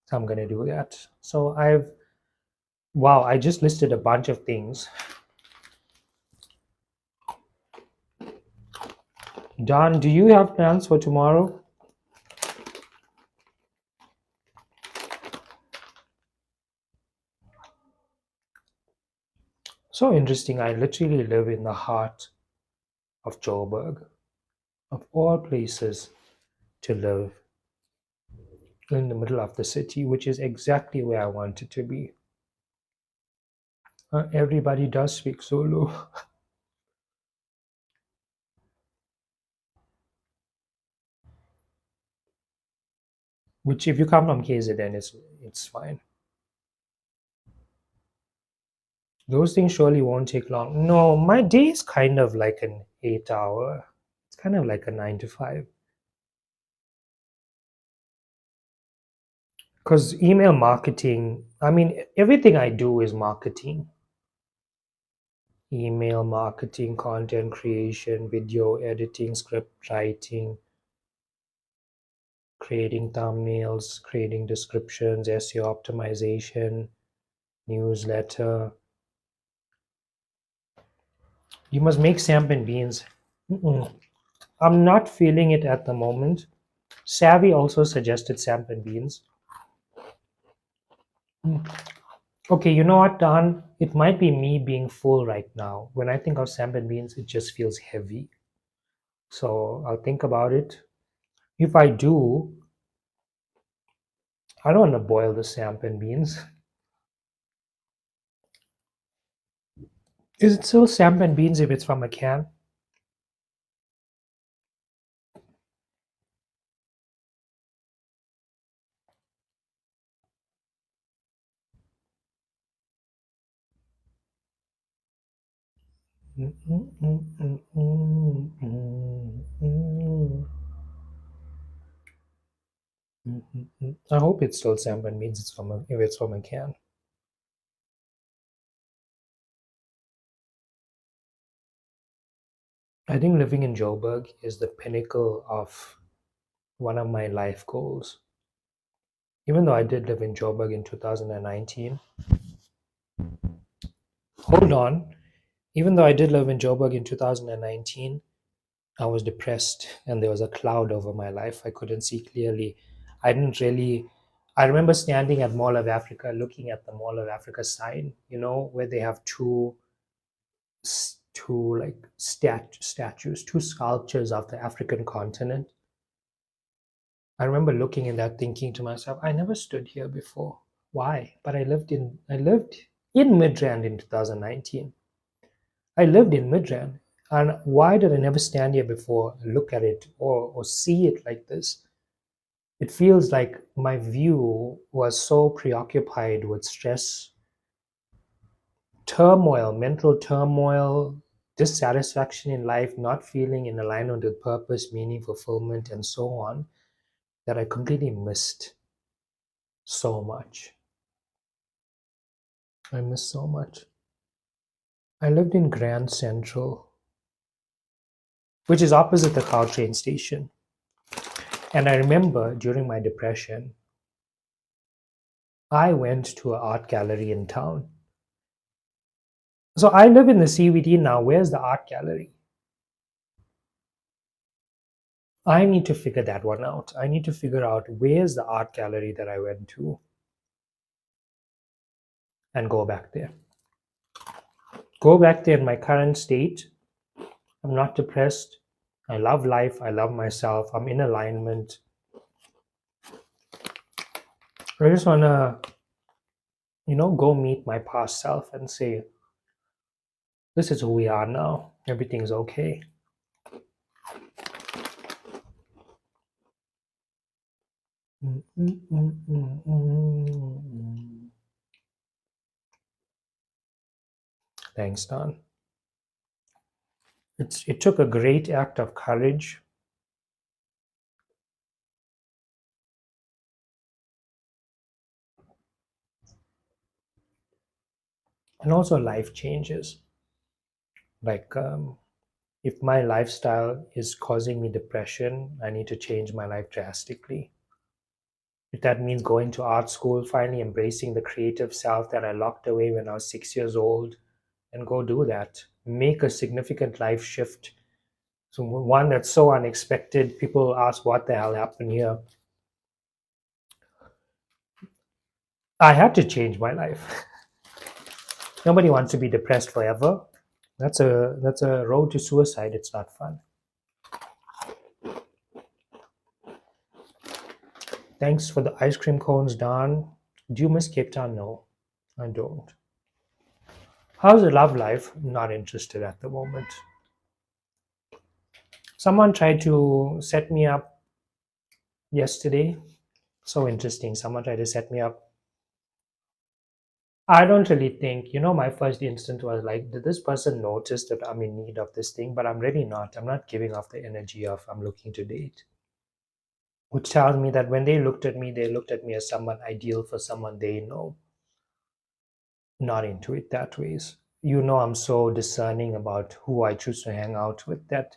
[SPEAKER 1] So I'm going to do that. So wow, I just listed a bunch of things. Don, do you have plans for tomorrow? So interesting. I literally live in the heart of Joburg, of all places to live, in the middle of the city, which is exactly where I want it to be. Everybody does speak Zulu. Which, if you come from KZN, it's fine. Those things surely won't take long. No, my day is kind of like an 8 hour. It's kind of like a 9 to 5. Because email marketing, I mean, everything I do is marketing. Email marketing, content creation, video editing, script writing, creating thumbnails, creating descriptions, SEO optimization, newsletter. You must make samp and beans. I'm not feeling it at the moment. Savvy also suggested samp and beans. Okay, you know what, Dan? It might be me being full right now. When I think of samp and beans, it just feels heavy. So I'll think about it. If I do, I don't want to boil the samp and beans. Is it still samp and beans if it's from a can? I hope it's still samp and beans. If it's from a can. I think living in Joburg is the pinnacle of one of my life goals. Even though I did live in Joburg in 2019. Hold on. Even though I did live in Joburg in 2019, I was depressed and there was a cloud over my life. I couldn't see clearly. I didn't really. I remember standing at Mall of Africa looking at the Mall of Africa sign, where they have two like statues, two sculptures of the African continent. I remember looking in that thinking to myself, I never stood here before. Why? But I lived in Midrand in 2019. I lived in Midrand. And why did I never stand here before, look at it or see it like this? It feels like my view was so preoccupied with stress, turmoil, mental turmoil, dissatisfaction in life, not feeling in alignment with purpose, meaning, fulfillment, and so on, that I completely missed so much. I missed so much. I lived in Grand Central, which is opposite the Cow train station. And I remember during my depression, I went to an art gallery in town. So I live in the CBD now. Where's the art gallery? I need to figure that one out. I need to figure out where's the art gallery that I went to and go back there. Go back there in my current state. I'm not depressed. I love life. I love myself. I'm in alignment. I just wanna, go meet my past self and say, this is who we are now. Everything's okay. Mm, mm, mm, mm, mm. Thanks, Don. It took a great act of courage and also life changes. Like, if my lifestyle is causing me depression, I need to change my life drastically. If that means going to art school, finally embracing the creative self that I locked away when I was 6 years old, and go do that. Make a significant life shift. So, one that's so unexpected, people ask, what the hell happened here? I had to change my life. Nobody wants to be depressed forever. That's a road to suicide. It's not fun. Thanks for the ice cream cones, Don. Do you miss Cape Town? No, I don't. How's the love life? Not interested at the moment. Someone tried to set me up yesterday. So interesting. Someone tried to set me up. I don't really think, my first instinct was like, did this person notice that I'm in need of this thing? But I'm really not. I'm not giving off the energy of I'm looking to date. Which tells me that when they looked at me as someone ideal for someone they know, not into it that ways. I'm so discerning about who I choose to hang out with that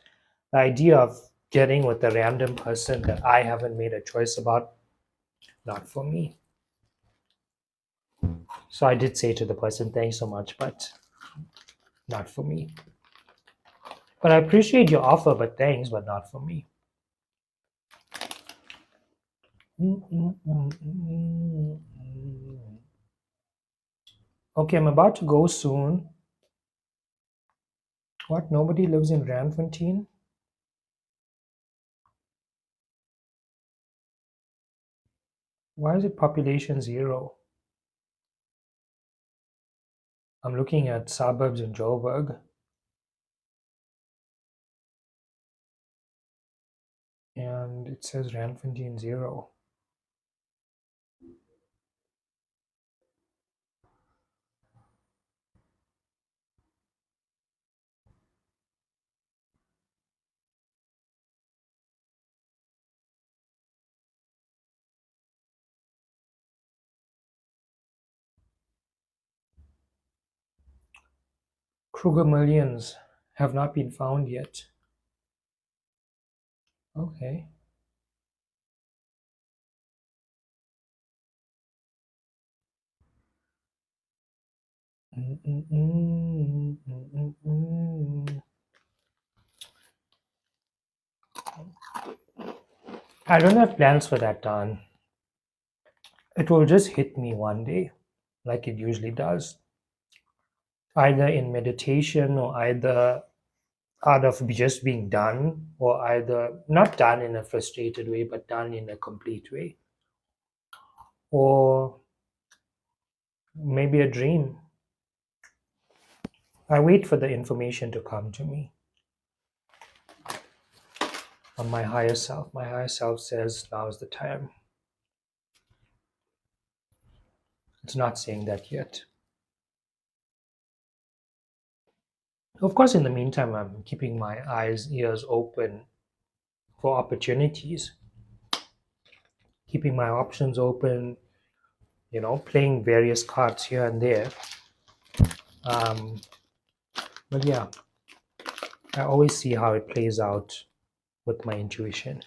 [SPEAKER 1] the idea of getting with a random person that I haven't made a choice about, not for me. So I did say to the person, thanks so much, but not for me. But I appreciate your offer, but thanks, but not for me. Okay, I'm about to go soon. What? Nobody lives in Ranfontein? Why is it population zero? I'm looking at suburbs in Joburg, and it says Ranfontein zero. Kruger millions have not been found yet. Okay. I don't have plans for that, Don. It will just hit me one day, like it usually does, either in meditation or either out of just being done, or either not done in a frustrated way, but done in a complete way, or maybe a dream. I wait for the information to come to me from my higher self. My higher self says now is the time. It's not saying that yet. Of course, in the meantime, I'm keeping my eyes, ears open for opportunities, keeping my options open, playing various cards here and there. Um, but yeah, I always see how it plays out with my intuition.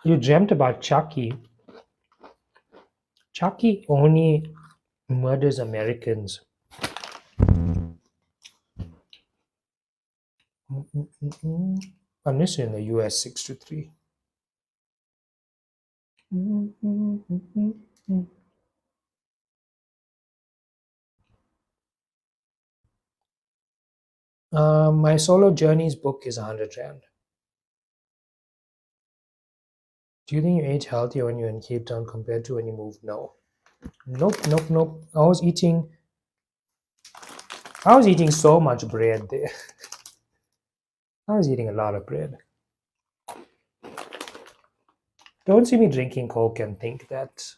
[SPEAKER 1] You dreamt about Chucky. Chucky only murders Americans. Unless you're in the US 6 to 3. My solo journeys book is 100 Rand. Do you think you ate healthier when you're in Cape Town compared to when you moved? No. Nope, nope, nope. I was eating so much bread there. I was eating a lot of bread. Don't see me drinking Coke and think that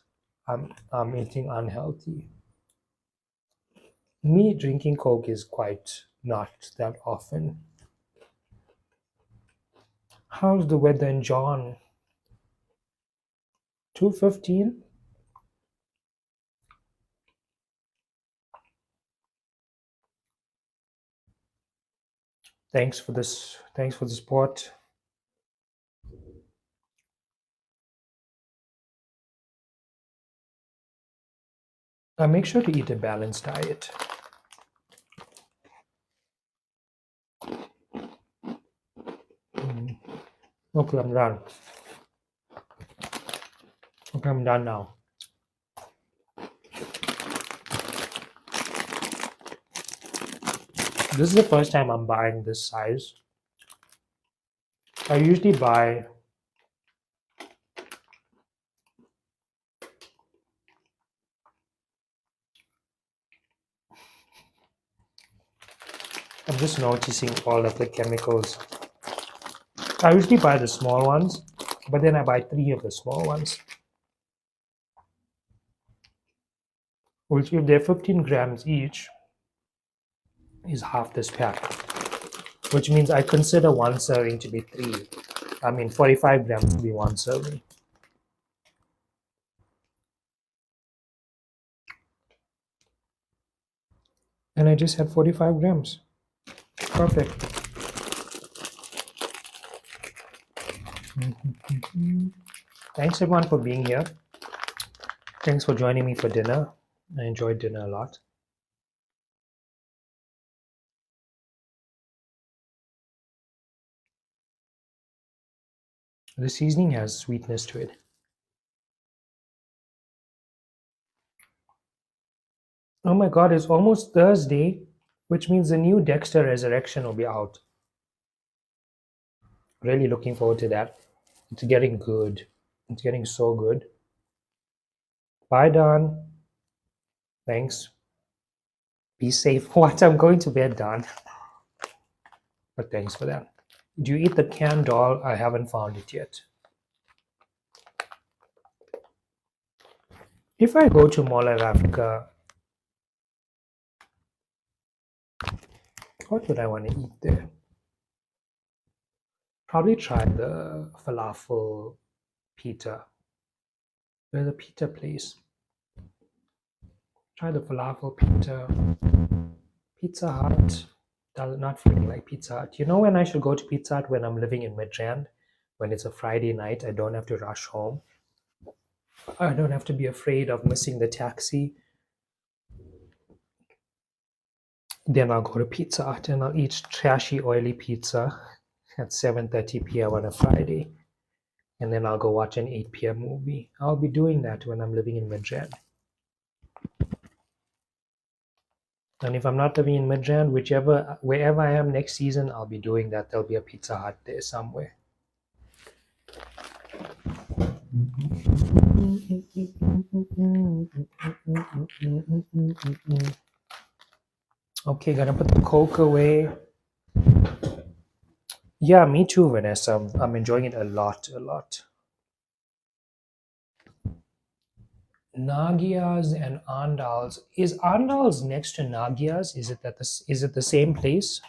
[SPEAKER 1] I'm eating unhealthy. Me drinking Coke is quite not that often. How's the weather in John? 2:15? Thanks for this. Thanks for the support. I make sure to eat a balanced diet. Okay, I'm done. Okay, I'm done now. This is the first time I'm buying this size. I usually buy I'm just noticing all of the chemicals. I usually buy the small ones, but then I buy 3 of the small ones. Which, if they're 15 grams each, is half this pack. Which means I consider one serving to be 3. 45 grams to be one serving. And I just had 45 grams. Perfect. Thanks everyone for being here. Thanks for joining me for dinner. I enjoyed dinner a lot. The seasoning has sweetness to it. Oh my god, it's almost Thursday, which means the new Dexter Resurrection will be out. Really looking forward to that. It's getting good. It's getting so good. Bye, Don. Thanks. Be safe. What? I'm going to bed, Don. But thanks for that. Do you eat the canned Dhal? I haven't found it yet. If I go to Mall of Africa, what would I want to eat there? Probably try the falafel pita. There's a pita place. Try the falafel pita. Pizza Hut. Not feeling like Pizza Hut. You know when I should go to Pizza Hut? When I'm living in Midrand. When it's a Friday night, I don't have to rush home. I don't have to be afraid of missing the taxi. Then I'll go to Pizza Hut and I'll eat trashy, oily pizza at 7:30 p.m. on a Friday. And then I'll go watch an 8 p.m. movie. I'll be doing that when I'm living in Midrand. And if I'm not living in Midrand, wherever I am next season, I'll be doing that. There'll be a Pizza Hut there somewhere. Okay, gonna put the Coke away. Yeah, me too, Vanessa. I'm enjoying it a lot, a lot. Nagia's and Andal's. Is Andal's next to Nagia's? Is it the same place?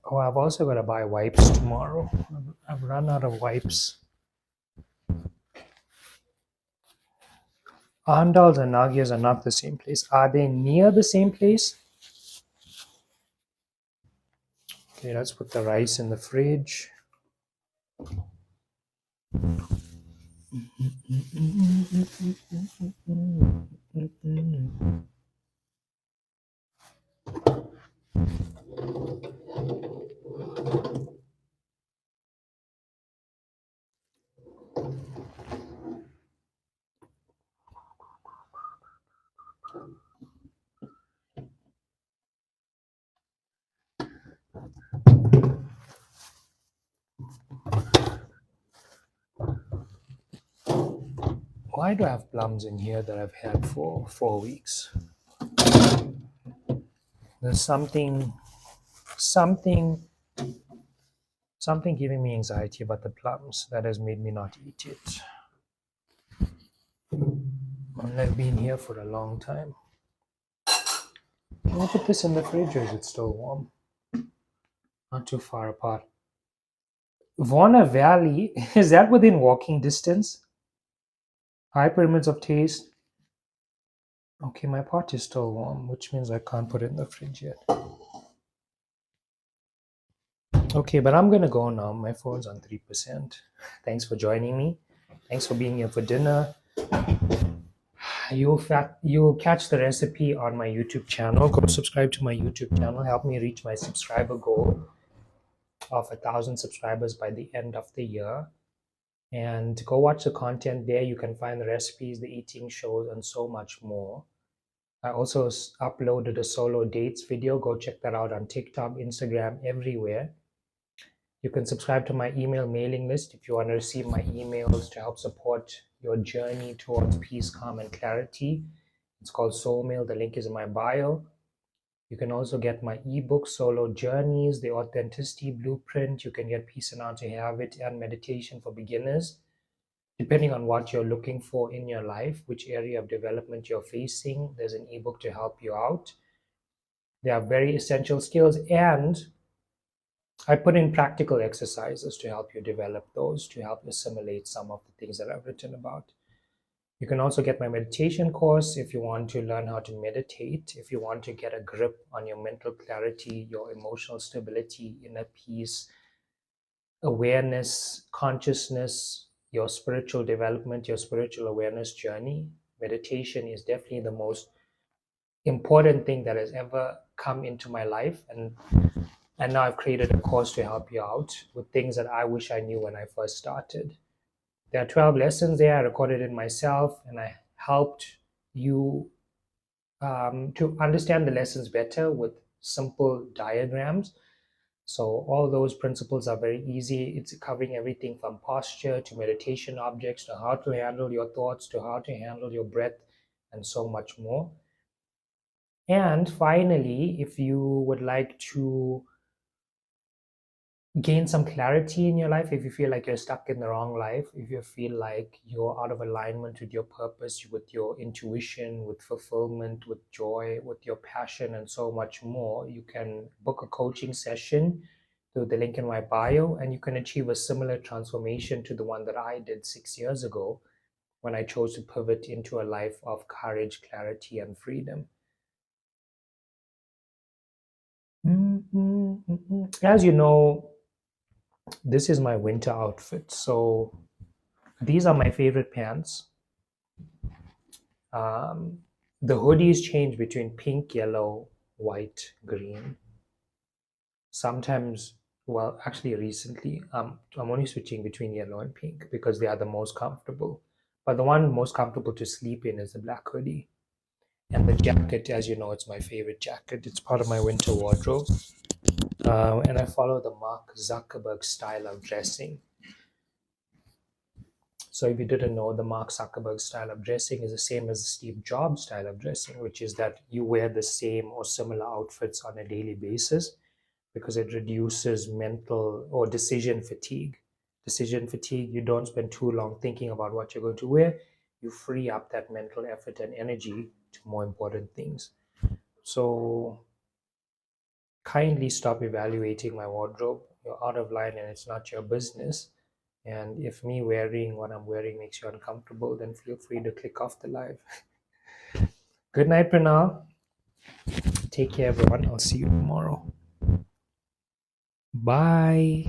[SPEAKER 1] Oh, I've also got to buy wipes tomorrow. I've run out of wipes. Andals and Nagias are not the same place. Are they near the same place? Okay, let's put the rice in the fridge. Why do I have plums in here that I've had for 4 weeks? There's something, something giving me anxiety about the plums that has made me not eat it. And they've been here for a long time. Can I put this in the fridge or is it still warm? Not too far apart. Warner Valley, is that within walking distance? High Pyramids of Taste. Okay, my pot is still warm, which means I can't put it in the fridge yet. Okay, but I'm gonna go now. My phone's on 3%. Thanks for joining me. Thanks for being here for dinner. You'll catch the recipe on my YouTube channel. Go subscribe to my YouTube channel. Help me reach my subscriber goal of 1,000 subscribers by the end of the year. And go watch the content there. You can find the recipes, the eating shows, and so much more. I also uploaded a solo dates video. Go check that out on TikTok, Instagram, everywhere. You can subscribe to my email mailing list if you want to receive my emails to help support your journey towards peace, calm, and clarity. It's called Soul Mail. The link is in my bio. You can also get my ebook, Solo Journeys, The Authenticity Blueprint. You can get Peace and How to Have It and Meditation for Beginners. Depending on what you're looking for in your life, which area of development you're facing, there's an ebook to help you out. They are very essential skills, and I put in practical exercises to help you develop those, to help assimilate some of the things that I've written about. You can also get my meditation course if you want to learn how to meditate, if you want to get a grip on your mental clarity, your emotional stability, inner peace, awareness, consciousness, your spiritual development, your spiritual awareness journey. Meditation is definitely the most important thing that has ever come into my life, and now I've created a course to help you out with things that I wish I knew when I first started. There are 12 lessons there. I recorded it myself, and I helped you to understand the lessons better with simple diagrams. So all those principles are very easy. It's covering everything from posture to meditation objects to how to handle your thoughts to how to handle your breath and so much more. And finally, if you would like to gain some clarity in your life, if you feel like you're stuck in the wrong life, if you feel like you're out of alignment with your purpose, with your intuition, with fulfillment, with joy, with your passion, and so much more, you can book a coaching session through the link in my bio, and you can achieve a similar transformation to the one that I did 6 years ago when I chose to pivot into a life of courage, clarity, and freedom. As you know, this is my winter outfit. So these are my favorite pants. The hoodies change between pink, yellow, white, green. Sometimes, well, actually recently, I'm only switching between yellow and pink because they are the most comfortable. But the one most comfortable to sleep in is the black hoodie. And the jacket, as you know, it's my favorite jacket. It's part of my winter wardrobe. And I follow the Mark Zuckerberg style of dressing. So if you didn't know, the Mark Zuckerberg style of dressing is the same as the Steve Jobs style of dressing, which is that you wear the same or similar outfits on a daily basis because it reduces mental or decision fatigue. Decision fatigue, you don't spend too long thinking about what you're going to wear. You free up that mental effort and energy to more important things. So kindly stop evaluating my wardrobe. You're out of line and it's not your business. And if me wearing what I'm wearing makes you uncomfortable, then feel free to click off the live. Good night, Pranal. Take care, everyone. I'll see you tomorrow. Bye.